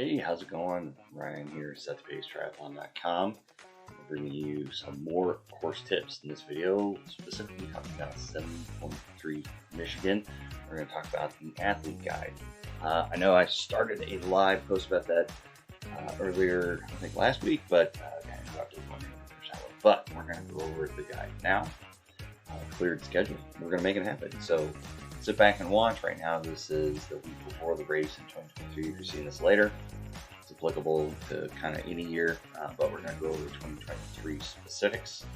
Hey, how's it going? Ryan here, triathlon.com. I'm bringing you some more course tips in this video, specifically talking about 70.3 Michigan. We're going to talk about the athlete guide. I know I started a live post about that earlier, I think last week, but kind of interrupted one or so. But we're going to go over the guide now. Cleared schedule. We're going to make it happen. So sit back and watch. Right now, this is the week before the race in 2023. If you're seeing this later, it's applicable to kind of any year, but we're going to go over 2023 specifics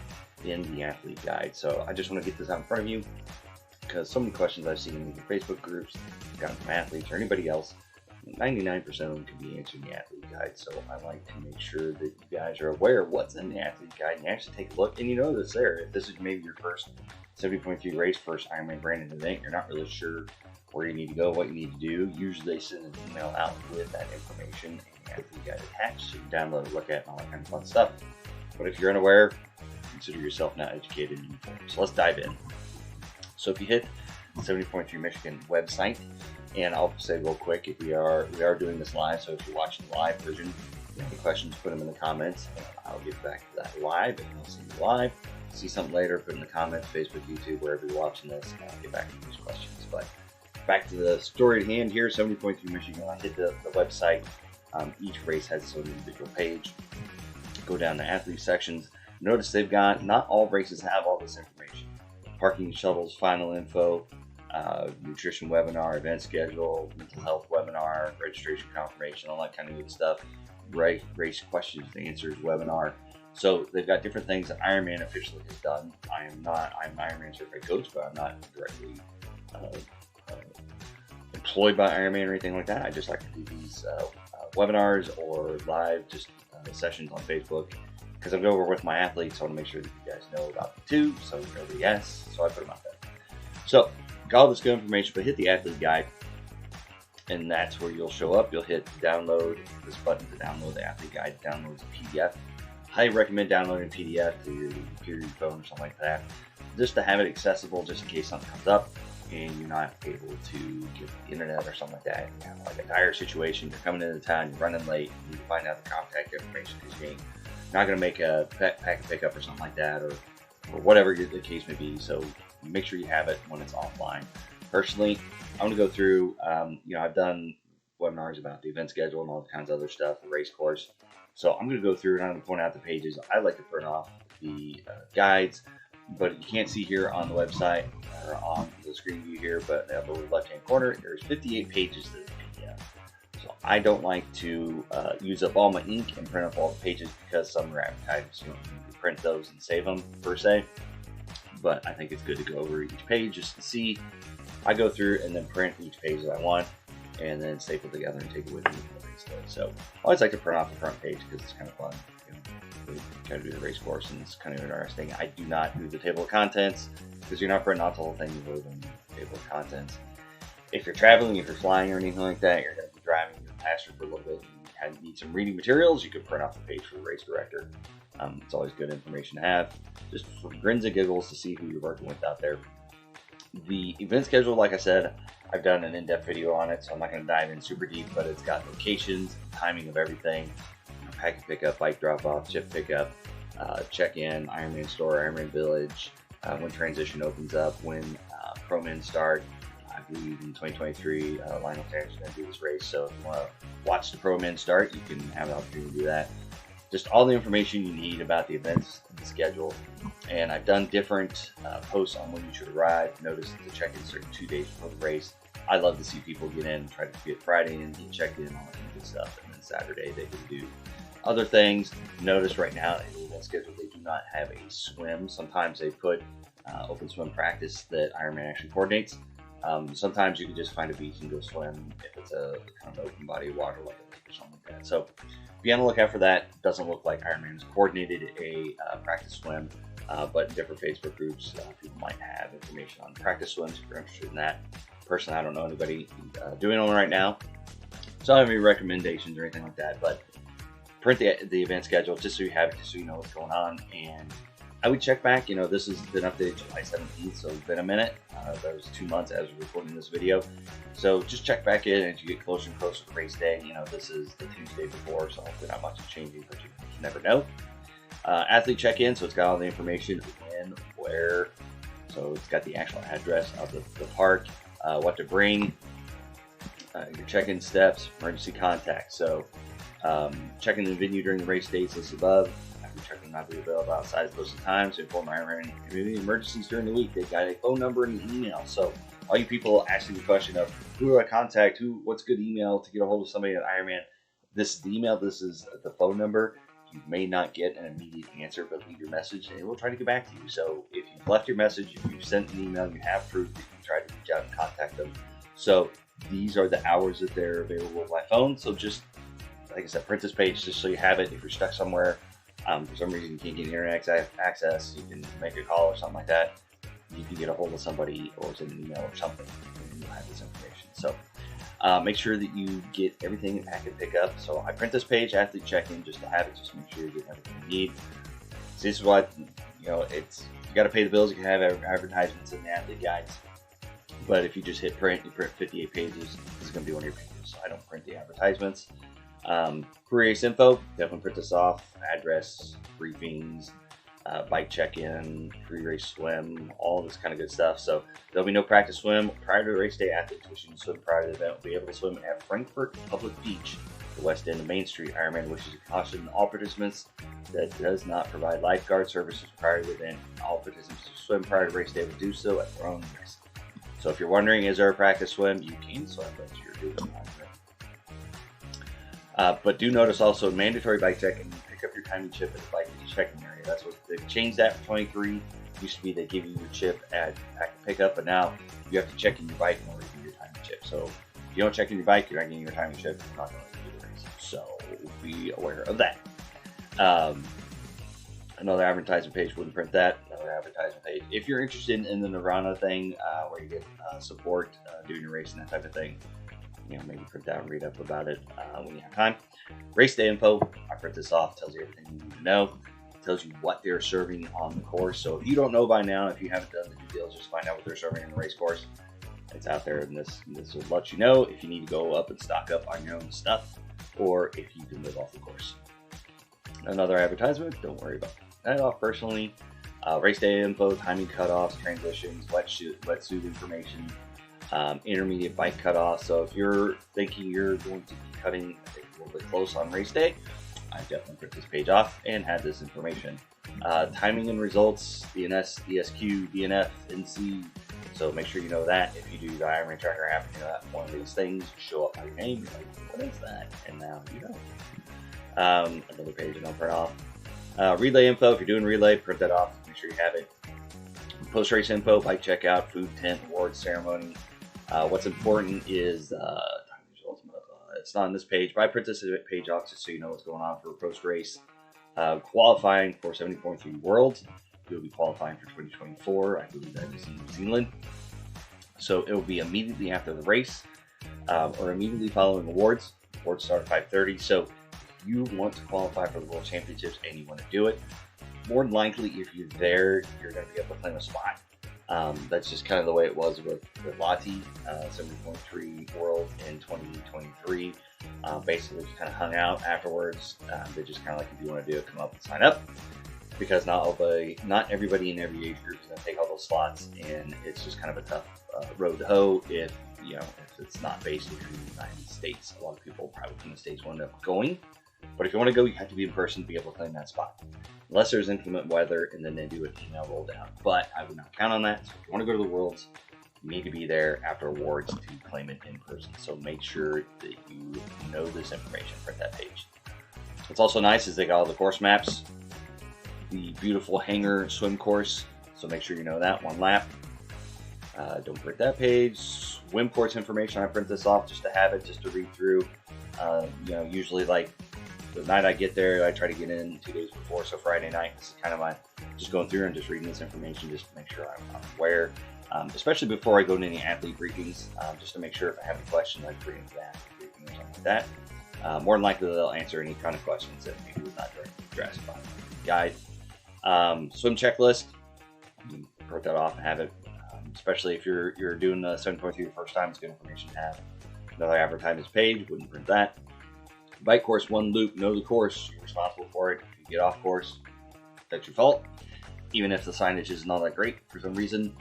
in the athlete guide. So I just want to get this out in front of you because so many questions I've seen in the Facebook groups, gotten from athletes or anybody else, 99% of them can be answered in the athlete guide. So I like to make sure that you guys are aware of what's in the athlete guide and actually take a look. And you know this there. If this is maybe your first 70.3 race, first Ironman branded event, you're not really sure where you need to go, what you need to do. Usually they send an email out with that information and the athlete guide attached, so you can download, look at, and all that kind of fun stuff. But if you're unaware, consider yourself not educated and informed. So let's dive in. So if you hit the 70.3 Michigan website, and I'll say real quick, if we are doing this live, so if you're watching the live version, if you have any questions, put them in the comments, and I'll get back to that live, and I'll see you live. See something later, put in the comments, Facebook, YouTube, wherever you're watching this, and I'll get back to these questions. But back to the story at hand here, 70.3 Michigan. I hit the website. Each race has its own individual page. Go down to athlete sections. Notice they've got, not all races have all this information. Parking shuttles, final info, nutrition webinar, event schedule, mental health webinar, registration confirmation, all that kind of good stuff. Race questions and answers webinar. So they've got different things that Ironman officially has done. I'm an Ironman certified coach, but I'm not directly employed by Ironman or anything like that. I just like to do these webinars or live sessions on Facebook because I go over with my athletes. So I want to make sure that you guys know about the two, so you know the yes. So I put them out there. So got all this good information, but hit the athlete guide, and that's where you'll show up. You'll hit download, this button to download the athlete guide. Downloads a PDF. Highly recommend downloading PDF to your computer, your phone, or something like that, just to have it accessible, just in case something comes up and you're not able to get the internet or something like that. You have like a dire situation, you're coming into town, you're running late, you need to find out the contact information because you're not going to make a packet pickup or something like that, or whatever the case may be. So make sure you have it when it's offline. Personally, I'm going to go through, I've done webinars about the event schedule and all kinds of other stuff, the race course. So I'm going to go through and I'm going to point out the pages. I like to print off the guides, but you can't see here on the website or on the screen view here, but in the upper left-hand corner, there's 58 pages to the PDF. So I don't like to use up all my ink and print up all the pages because some are advertised. You can print those and save them per se, but I think it's good to go over each page just to see. I go through and then print each page that I want and then staple together and take it with me. So I always like to print off the front page because it's kind of fun. We try to do the race course and it's kind of interesting. I do not do the table of contents because you're not printing off the whole thing. You load in the table of contents. If you're traveling, if you're flying or anything like that, you're going to be driving your pasture for a little bit and need some reading materials, you can print off the page for the race director. It's always good information to have, just for grins and giggles to see who you're working with out there. The event schedule, like I said, I've done an in-depth video on it, so I'm not going to dive in super deep, but it's got locations, timing of everything, packet pickup, bike drop-off, chip pickup, check-in, Ironman store, Ironman village, when transition opens up, when pro men start. I believe in 2023, Lionel Tanner's going to do this race, so if you want to watch the pro men start, you can have an opportunity to do that. Just all the information you need about the events and the schedule. And I've done different posts on when you should arrive. Notice the check-in starting 2 days before the race. I love to see people get in, try to get Friday in, get checked in, all that kind of good stuff. And then Saturday they can do other things. Notice right now in the event schedule they do not have a swim. Sometimes they put open swim practice that Ironman actually coordinates. Sometimes you can just find a beach and go swim if it's a kind of open body of water like a lake or something like that. So be on the lookout for that. It doesn't look like Ironman's coordinated a practice swim, but in different Facebook groups, people might have information on practice swims if you're interested in that. Personally, I don't know anybody doing one right now, so I don't have any recommendations or anything like that, but print the event schedule just so you have it, just so you know what's going on. And I would check back. This has been updated July 17th, so it's been a minute. That was 2 months as we're recording this video. So just check back in as you get closer and closer to race day. This is the Tuesday before, so hopefully not much is changing, but you never know. Athlete check-in, so it's got all the information when, where. So it's got the actual address of the park, what to bring, your check-in steps, emergency contacts. So checking the venue during the race dates listed above. Checking not be available outside of posted times to inform Ironman community emergencies during the week. They've got a phone number and an email. So all you people asking the question of who do I contact, what's good email to get a hold of somebody at Ironman, this is the email, this is the phone number. You may not get an immediate answer, but leave your message and we'll try to get back to you. So if you've left your message, if you've sent an email, you have proof that you tried to reach out and contact them. So these are the hours that they're available by phone. So just, like I said, print this page just so you have it. If you're stuck somewhere, for some reason you can't get internet access, you can make a call or something like that. You can get a hold of somebody or send an email or something, and you'll have this information. So make sure that you get everything in packet pickup. So I print this page, athlete check-in, just to have it, just make sure you get everything you need. So this is what, it's, you got to pay the bills. You can have advertisements in the athlete guides. But if you just hit print, you print 58 pages, this is going to be one of your pages. So I don't print the advertisements. Pre-race info, definitely print this off, address, briefings, bike check-in, pre-race swim, all this kind of good stuff. So there'll be no practice swim prior to the race day. Athletes wishing to swim prior to the event will be able to swim at Frankfort Public Beach, the west end of Main Street. Ironman wishes to caution all participants that does not provide lifeguard services prior to the event. All participants who swim prior to race day will do so at their own risk. So if you're wondering, is there a practice swim? You can swim, but you're doing it. But do notice also mandatory bike check and pick up your timing chip at the bike checking area. That's what they've changed that for 23. Used to be they give you your chip at pickup, but now you have to check in your bike in order to get your timing chip. So if you don't check in your bike, you're not getting your timing chip. You're not going to do the race. So be aware of that. Another advertisement page wouldn't print that. Another advertisement page. If you're interested in the Nirvana thing, where you get support during your race and that type of thing, maybe print that and read up about it when you have time. Race day info, I print this off, tells you everything you need to know. Tells you what they're serving on the course. So if you don't know by now, if you haven't done the due diligence, find out what they're serving in the race course. It's out there, and this will let you know if you need to go up and stock up on your own stuff, or if you can live off the course. Another advertisement, don't worry about that off personally. Race day info, timing cutoffs, transitions, wetsuit information, intermediate bike cutoff. So if you're thinking you're going to be cutting a little bit close on race day, I definitely print this page off and have this information. Timing and results, DNS, DSQ, DNF, NC. So make sure you know that. If you do the Ironman Tracker app, you know that one of these things show up by your name. You're like, what is that? And now you know. Another page and I'll print off. Relay info, if you're doing relay, print that off. Make sure you have it. Post-race info, bike checkout, food tent, awards ceremony. What's important is it's not on this page, but I print this page off just so you know what's going on for post-race. Qualifying for 70.3 Worlds. You'll be qualifying for 2024. I believe that is in New Zealand. So it will be immediately after the race or immediately following awards. Awards start at 5:30. So if you want to qualify for the World Championships and you want to do it, more than likely if you're there, you're going to be able to claim a spot. That's just kind of the way it was with Lottie, 70.3 World in 2023. Basically just kind of hung out afterwards. They just kind of like, if you want to do it, come up and sign up, because not everybody in every age group is going to take all those slots, and it's just kind of a tough road to hoe if it's not based in the United States. A lot of people probably from the States will end up going, but if you want to go, you have to be in person to be able to claim that spot. Unless there's inclement weather and then they do an email roll down. But I would not count on that. So if you want to go to the Worlds, you need to be there after awards to claim it in person. So make sure that you know this information. Print that page. What's also nice is they got all the course maps. The beautiful hangar swim course. So make sure you know that. One lap. Don't print that page. Swim course information. I print this off just to have it, just to read through. Usually like the night I get there, I try to get in 2 days before. So Friday night, this is kind of my just going through and just reading this information just to make sure I'm aware, especially before I go to any athlete briefings, just to make sure if I have any questions, I bring them to that briefing or something like that. More than likely, they'll answer any kind of questions that maybe was not directly addressed by the guide. Swim checklist, you print that off and have it, especially if you're doing the 7.3 the first time. It's good information to have. Another advertisement page, wouldn't print that. Bike course, one loop, know the course, you're responsible for it. If you get off course, that's your fault. Even if the signage is not that great for some reason,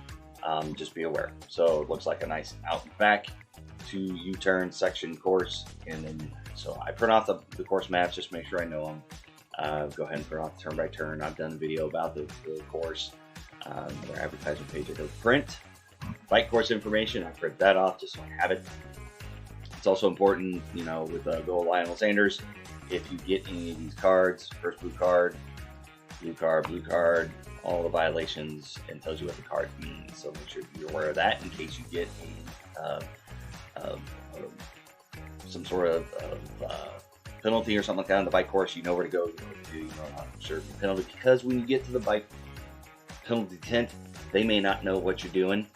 just be aware. So it looks like a nice out and back to U-turn section course. And then, so I print off the course maps, just make sure I know them. Go ahead and print off turn by turn. I've done a video about the course. Another advertisement page I go print. Bike course information, I print that off just so I have it. It's also important, you know, with Go Lionel Sanders, if you get any of these cards, first blue card, blue card, all the violations, and tells you what the card means. So make sure you're aware of that in case you get some sort of penalty or something like that on the bike course. You know where to go, you know what to do, you know how to serve the penalty. Because when you get to the bike penalty tent, they may not know what you're doing,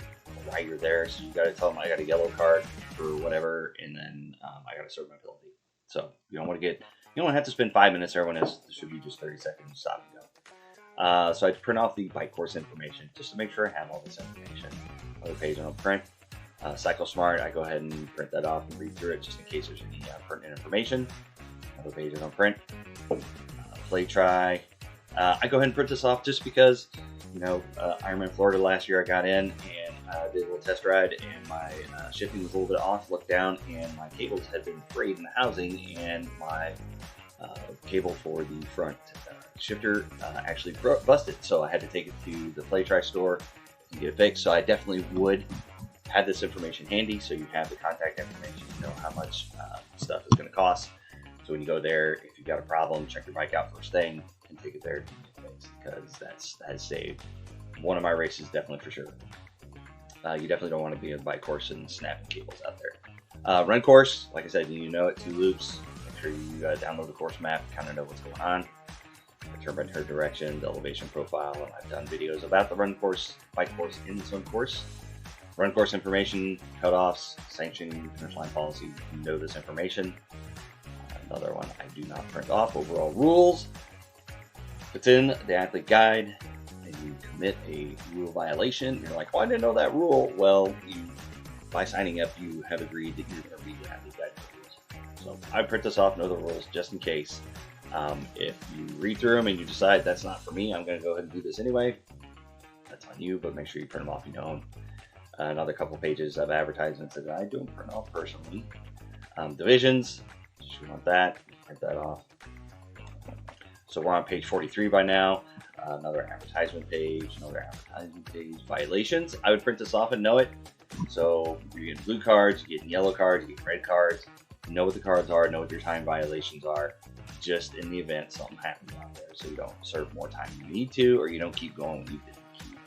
why you're there. So you got to tell them I got a yellow card for whatever, and then I got to serve my penalty. So you don't want to get, you don't have to spend 5 minutes there when it should be just 30 seconds. Stop and go. So I print off the bike course information just to make sure I have all this information. Other page on print. Cycle Smart, I go ahead and print that off and read through it just in case there's any pertinent information. Other pages on print. Play Try. I go ahead and print this off just because, you know, Ironman Florida last year I got in and did a little test ride, and my shifting was a little bit off. Looked down, and my cables had been frayed in the housing, and my cable for the front shifter actually busted. So I had to take it to the Play Try store and get it fixed. So I definitely would have this information handy, so you have the contact information, you know how much stuff is going to cost. So when you go there, if you've got a problem, check your bike out first thing and take it there to get fixed, because that has saved one of my races, definitely for sure. You definitely don't want to be on the bike course and snapping cables out there. Run course, like I said, you know it, 2 loops. Make sure you download the course map, kind of know what's going on. Turn by turn direction, the elevation profile, and I've done videos about the run course, bike course, in the swim course. Run course information, cutoffs, sanctioning, finish line policy, you know this information. Another one I do not print off, overall rules. It's in the athlete guide, and you commit a rule violation. You're like, well, I didn't know that rule. Well, by signing up, you have agreed that you're going to read the athlete guide rules. So I print this off, know the rules, just in case. If you read through them and you decide that's not for me, I'm going to go ahead and do this anyway, that's on you, but make sure you print them off, you know them. Another couple pages of advertisements that I don't print off personally. Divisions, you want that, print that off. So we're on page 43 by now. Another advertisement page, violations. I would print this off and know it. So you're getting blue cards, you're getting yellow cards, you're getting red cards. You know what the cards are, know what your time violations are, just in the event something happens out there, so you don't serve more time than you need to, or you don't keep going when you didn't keep.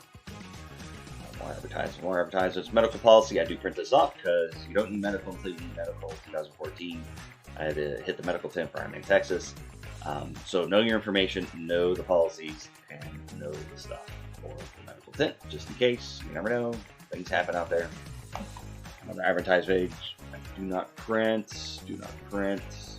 More advertisements. Medical policy, I do print this off because you don't need medical until you need medical. 2014, I had to hit the medical tent for Ironman Texas. So know your information, know the policies, and know the stuff for the medical tent, just in case. You never know, things happen out there. Another advertise page, do not print.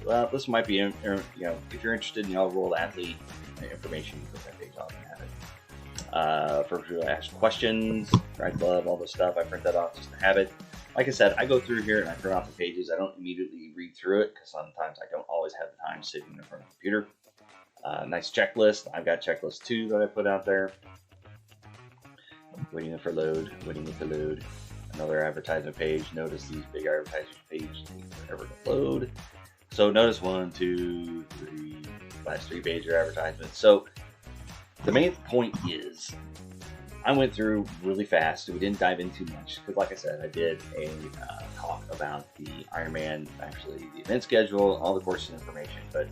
Well, this might be, you know, if you're interested in the all-world athlete information, you put that page off and have it. For people to ask questions, Ride Club, all this stuff, I print that off just to have it. Like I said, I go through here and I print off the pages. I don't immediately read through it because sometimes I don't always have the time sitting in front of the computer. Nice checklist. I've got checklist 2 that I put out there. Waiting for load, waiting with the load. Another advertisement page. Notice these big advertisement pages take forever to load. So notice 1, 2, 3, last 3 pages are advertisements. So the main point is, I went through really fast, so we didn't dive in too much. Because like I said, I did a talk about the Ironman, actually the event schedule, all the courses information. But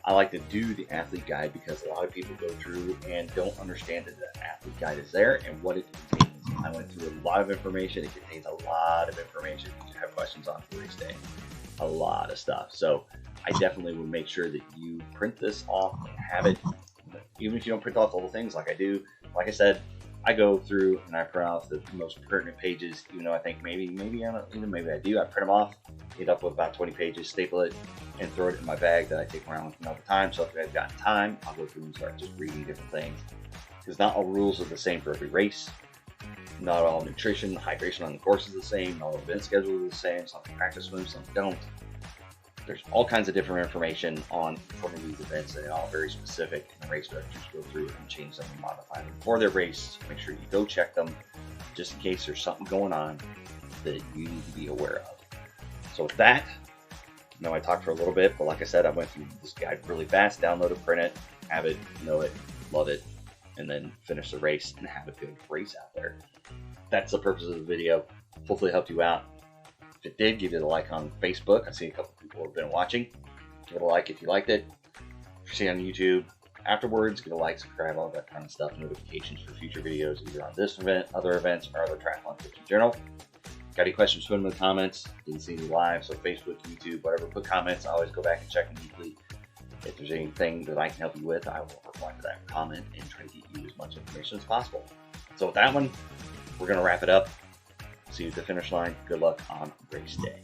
I like to do the athlete guide because a lot of people go through and don't understand that the athlete guide is there and what it contains. I went through a lot of information. It contains a lot of information you have questions on for race day. A lot of stuff. So I definitely would make sure that you print this off and have it. Even if you don't print off all the things like I do. Like I said, I go through and I print off the most pertinent pages, even though I think maybe I don't, even maybe I do. I print them off, get up with about 20 pages, staple it, and throw it in my bag that I take around with me all the time. So if I've got time, I'll go through and start just reading different things. Because not all rules are the same for every race. Not all nutrition, hydration on the course is the same. Not all event schedules are the same. Some practice swim, some don't. There's all kinds of different information on performing these events, and all very specific. And the race directors go through and change them and modify them for their race. Make sure you go check them, just in case there's something going on that you need to be aware of. So with that, I know I talked for a little bit, but like I said, I went through this guide really fast. Download it, print it, have it, know it, love it, and then finish the race and have a good race out there. That's the purpose of the video. Hopefully it helped you out. If it did, give it a like on Facebook. I see a couple people have been watching. Give it a like if you liked it. If you're seeing on YouTube afterwards, give it a like, subscribe, all that kind of stuff. Notifications for future videos, either on this event, other events, or other triathlon tips in general. Got any questions, put them in the comments. Didn't see me live, so Facebook, YouTube, whatever, put comments. I always go back and check them weekly. If there's anything that I can help you with, I will reply to that comment and try to get you as much information as possible. So with that one, we're going to wrap it up. See you at the finish line. Good luck on race day.